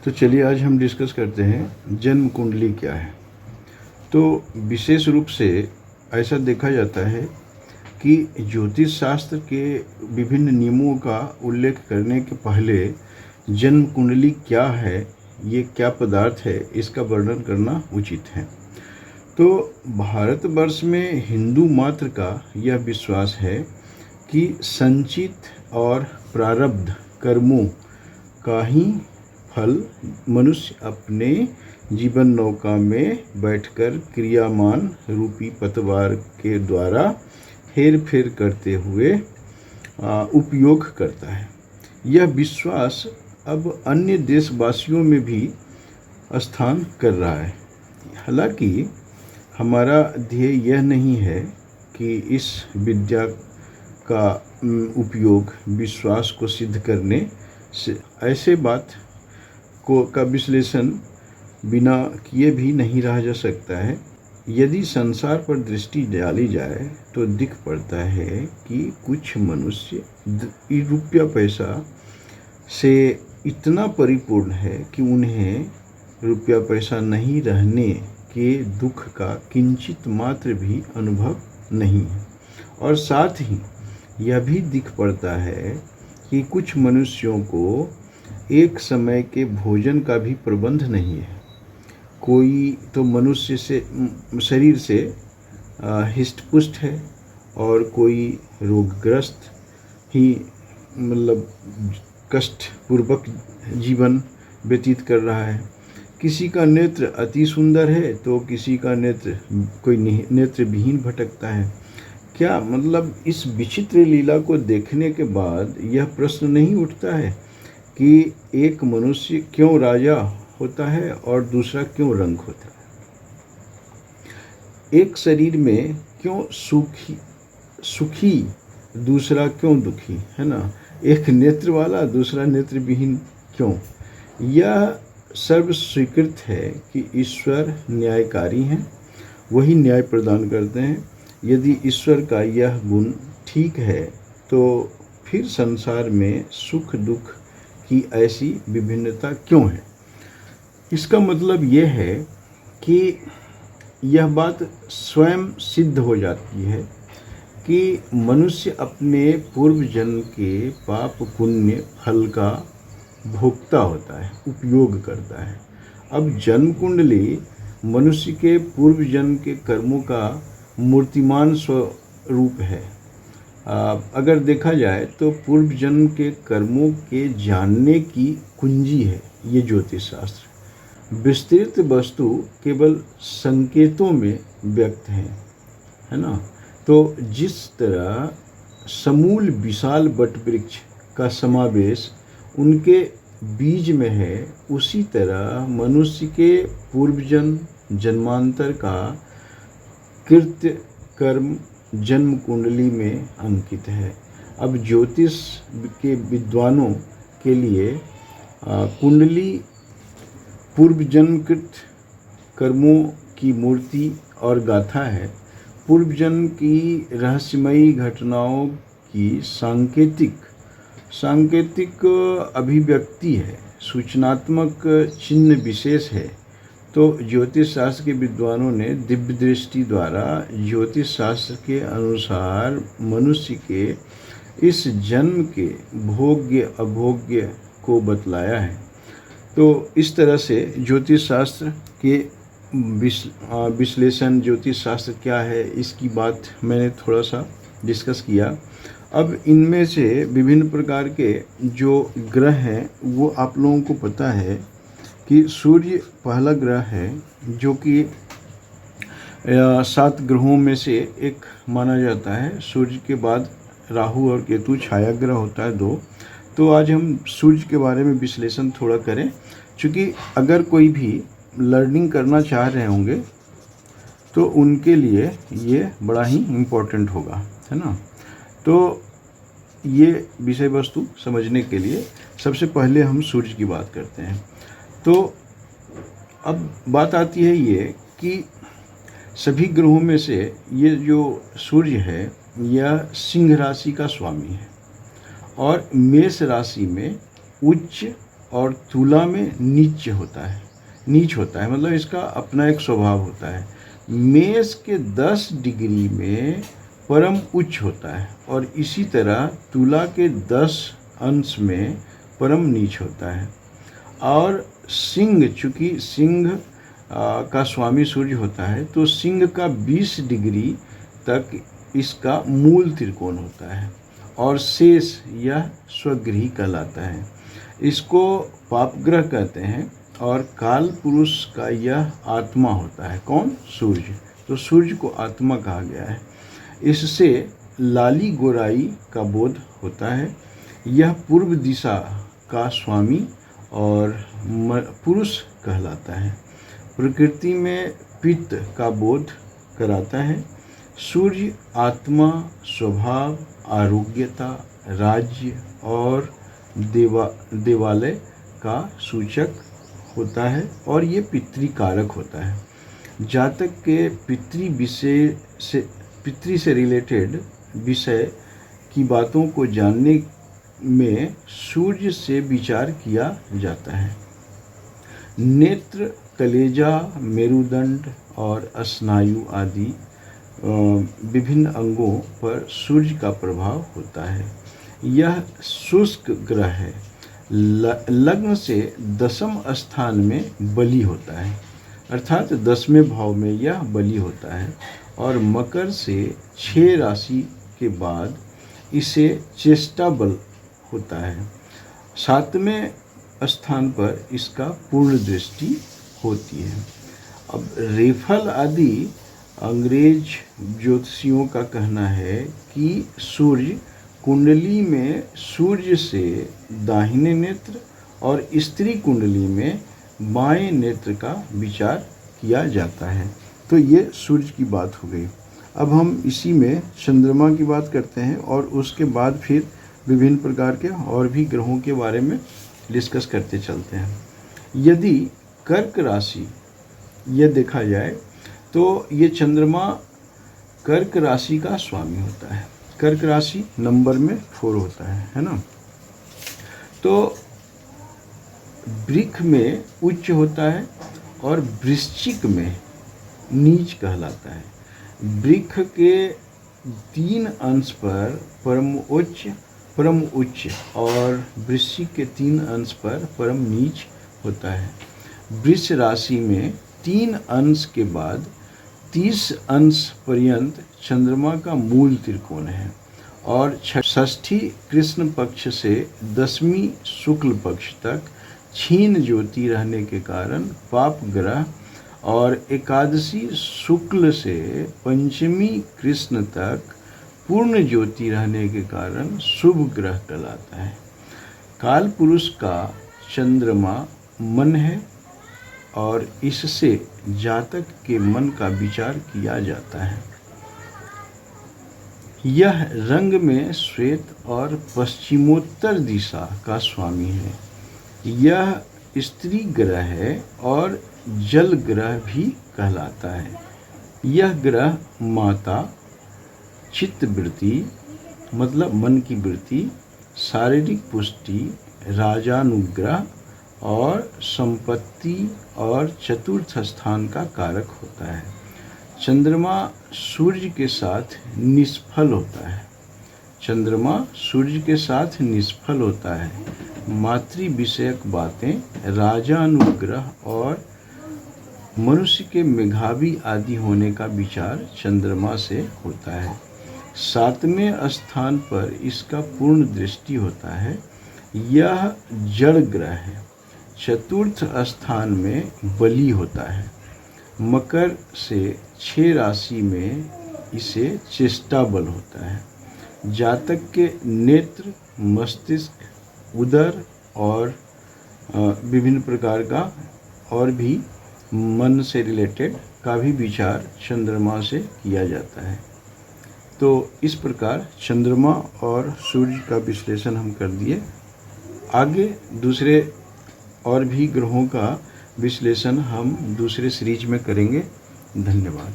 तो चलिए आज हम डिस्कस करते हैं जन्म कुंडली क्या है। तो विशेष रूप से ऐसा देखा जाता है कि ज्योतिष शास्त्र के विभिन्न नियमों का उल्लेख करने के पहले जन्म कुंडली क्या है, ये क्या पदार्थ है, इसका वर्णन करना उचित है। तो भारतवर्ष में हिंदू मात्र का यह विश्वास है कि संचित और प्रारब्ध कर्मों का ही फल मनुष्य अपने जीवन नौका में बैठकर क्रियामान रूपी पतवार के द्वारा हेर फेर करते हुए उपयोग करता है। यह विश्वास अब अन्य देशवासियों में भी स्थान कर रहा है। हालांकि हमारा ध्येय यह नहीं है कि इस विद्या का उपयोग विश्वास को सिद्ध करने से ऐसे बात का विश्लेषण बिना किए भी नहीं रहा जा सकता है। यदि संसार पर दृष्टि डाली जाए तो दिख पड़ता है कि कुछ मनुष्य रुपया पैसा से इतना परिपूर्ण है कि उन्हें रुपया पैसा नहीं रहने के दुख का किंचित मात्र भी अनुभव नहीं है। और साथ ही यह भी दिख पड़ता है कि कुछ मनुष्यों को एक समय के भोजन का भी प्रबंध नहीं है। कोई तो मनुष्य से शरीर से हिष्ट पुष्ट है और कोई रोगग्रस्त ही कष्टपूर्वक जीवन व्यतीत कर रहा है। किसी का नेत्र अति सुंदर है तो किसी का नेत्र कोई नेत्र विहीन भटकता है। क्या इस विचित्र लीला को देखने के बाद यह प्रश्न नहीं उठता है कि एक मनुष्य क्यों राजा होता है और दूसरा क्यों रंक होता है? एक शरीर में क्यों सुखी दूसरा क्यों दुखी, है ना? एक नेत्र वाला दूसरा नेत्र विहीन क्यों? यह सर्व स्वीकृत है कि ईश्वर न्यायकारी हैं, वही न्याय प्रदान करते हैं। यदि ईश्वर का यह गुण ठीक है तो फिर संसार में सुख दुख की ऐसी विभिन्नता क्यों है? इसका मतलब यह है कि यह बात स्वयं सिद्ध हो जाती है कि मनुष्य अपने पूर्व जन्म के पाप पुण्य फल का भोक्ता होता है, उपयोग करता है। अब जन्म कुंडली मनुष्य के पूर्व जन्म के कर्मों का मूर्तिमान स्वरूप है। अगर देखा जाए तो पूर्व जन्म के कर्मों के जानने की कुंजी है ये ज्योतिष शास्त्र। विस्तृत वस्तु केवल संकेतों में व्यक्त है ना? तो जिस तरह समूल विशाल वटवृक्ष का समावेश उनके बीज में है, उसी तरह मनुष्य के पूर्वजन्म जन्मांतर का कृत्य कर्म जन्म कुंडली में अंकित है। अब ज्योतिष के विद्वानों के लिए कुंडली पूर्व जन्मकृत कर्मों की मूर्ति और गाथा है। पूर्व जन्म की रहस्यमयी घटनाओं की सांकेतिक अभिव्यक्ति है, सूचनात्मक चिन्ह विशेष है। तो ज्योतिष शास्त्र के विद्वानों ने दिव्य दृष्टि द्वारा ज्योतिष शास्त्र के अनुसार मनुष्य के इस जन्म के भोग्य अभोग्य को बतलाया है। तो इस तरह से ज्योतिष शास्त्र के विश्लेषण, ज्योतिष शास्त्र क्या है, इसकी बात मैंने थोड़ा सा डिस्कस किया। अब इनमें से विभिन्न प्रकार के जो ग्रह हैं वो आप लोगों को पता है कि सूर्य पहला ग्रह है जो कि 7 ग्रहों में से एक माना जाता है। सूर्य के बाद राहु और केतु छाया ग्रह होता है 2। तो आज हम सूर्य के बारे में विश्लेषण थोड़ा करें, क्योंकि अगर कोई भी लर्निंग करना चाह रहे होंगे तो उनके लिए ये बड़ा ही इम्पोर्टेंट होगा, है ना? तो ये विषय वस्तु समझने के लिए सबसे पहले हम सूर्य की बात करते हैं। तो अब बात आती है ये कि सभी ग्रहों में से ये जो सूर्य है यह सिंह राशि का स्वामी है और मेष राशि में उच्च और तुला में नीच होता है, मतलब इसका अपना एक स्वभाव होता है। मेष के 10 डिग्री में परम उच्च होता है और इसी तरह तुला के 10 अंश में परम नीच होता है। और सिंह, चूँकि सिंह का स्वामी सूर्य होता है, तो सिंह का 20 डिग्री तक इसका मूल त्रिकोण होता है और शेष यह स्वगृही कहलाता है। इसको पापग्रह कहते हैं और काल पुरुष का यह आत्मा होता है। कौन? सूर्य। तो सूर्य को आत्मा कहा गया है। इससे लाली गोराई का बोध होता है। यह पूर्व दिशा का स्वामी और पुरुष कहलाता है। प्रकृति में पित्त का बोध कराता है। सूर्य आत्मा, स्वभाव, आरोग्यता, राज्य और देवालय का सूचक होता है और ये पितृकारक होता है। जातक के पितृ से रिलेटेड विषय की बातों को जानने में सूर्य से विचार किया जाता है। नेत्र, कलेजा, मेरुदंड और स्नायु आदि विभिन्न अंगों पर सूर्य का प्रभाव होता है। यह शुष्क ग्रह है। लग्न से 10वें स्थान में बलि होता है, अर्थात 10वें भाव में यह बलि होता है और मकर से 6 राशि के बाद इसे चेष्टा बल होता है। 7वें स्थान पर इसका पूर्ण दृष्टि होती है। अब रेफल आदि अंग्रेज ज्योतिषियों का कहना है कि सूर्य कुंडली में सूर्य से दाहिने नेत्र और स्त्री कुंडली में बाएं नेत्र का विचार किया जाता है। तो ये सूर्य की बात हो गई। अब हम इसी में चंद्रमा की बात करते हैं और उसके बाद फिर विभिन्न प्रकार के और भी ग्रहों के बारे में डिस्कस करते चलते हैं। यदि कर्क राशि यह देखा जाए तो ये चंद्रमा कर्क राशि का स्वामी होता है। कर्क राशि नंबर में 4 होता है ना। तो वृक्ष में उच्च होता है और वृश्चिक में नीच कहलाता है। वृक्ष के 3 अंश पर परम उच्च और वृश्चिक के 3 अंश पर परम नीच होता है। वृष राशि में 3 अंश के बाद 30 अंश पर्यंत चंद्रमा का मूल त्रिकोण है और षष्ठी कृष्ण पक्ष से 10वीं शुक्ल पक्ष तक क्षीण ज्योति रहने के कारण पाप ग्रह और एकादशी शुक्ल से 5वीं कृष्ण तक पूर्ण ज्योति रहने के कारण शुभ ग्रह कहलाता है। काल पुरुष का चंद्रमा मन है और इससे जातक के मन का विचार किया जाता है। यह रंग में श्वेत और पश्चिमोत्तर दिशा का स्वामी है। यह स्त्री ग्रह है और जल ग्रह भी कहलाता है। यह ग्रह माता, चित्तवृत्ति मतलब मन की वृत्ति, शारीरिक पुष्टि, राजानुग्रह और संपत्ति और चतुर्थ स्थान का कारक होता है। चंद्रमा सूर्य के साथ निष्फल होता है। चंद्रमा सूर्य के साथ निष्फल होता है। मातृ विषयक बातें, राजानुग्रह और मनुष्य के मेधावी आदि होने का विचार चंद्रमा से होता है। 7वें स्थान पर इसका पूर्ण दृष्टि होता है। यह जड़ ग्रह है। चतुर्थ स्थान में बलि होता है। मकर से 6 राशि में इसे चेष्टा बल होता है। जातक के नेत्र, मस्तिष्क, उदर और विभिन्न प्रकार का और भी मन से रिलेटेड का भी विचार चंद्रमा से किया जाता है। तो इस प्रकार चंद्रमा और सूर्य का विश्लेषण हम कर दिए। आगे दूसरे और भी ग्रहों का विश्लेषण हम दूसरे सीरीज में करेंगे। धन्यवाद।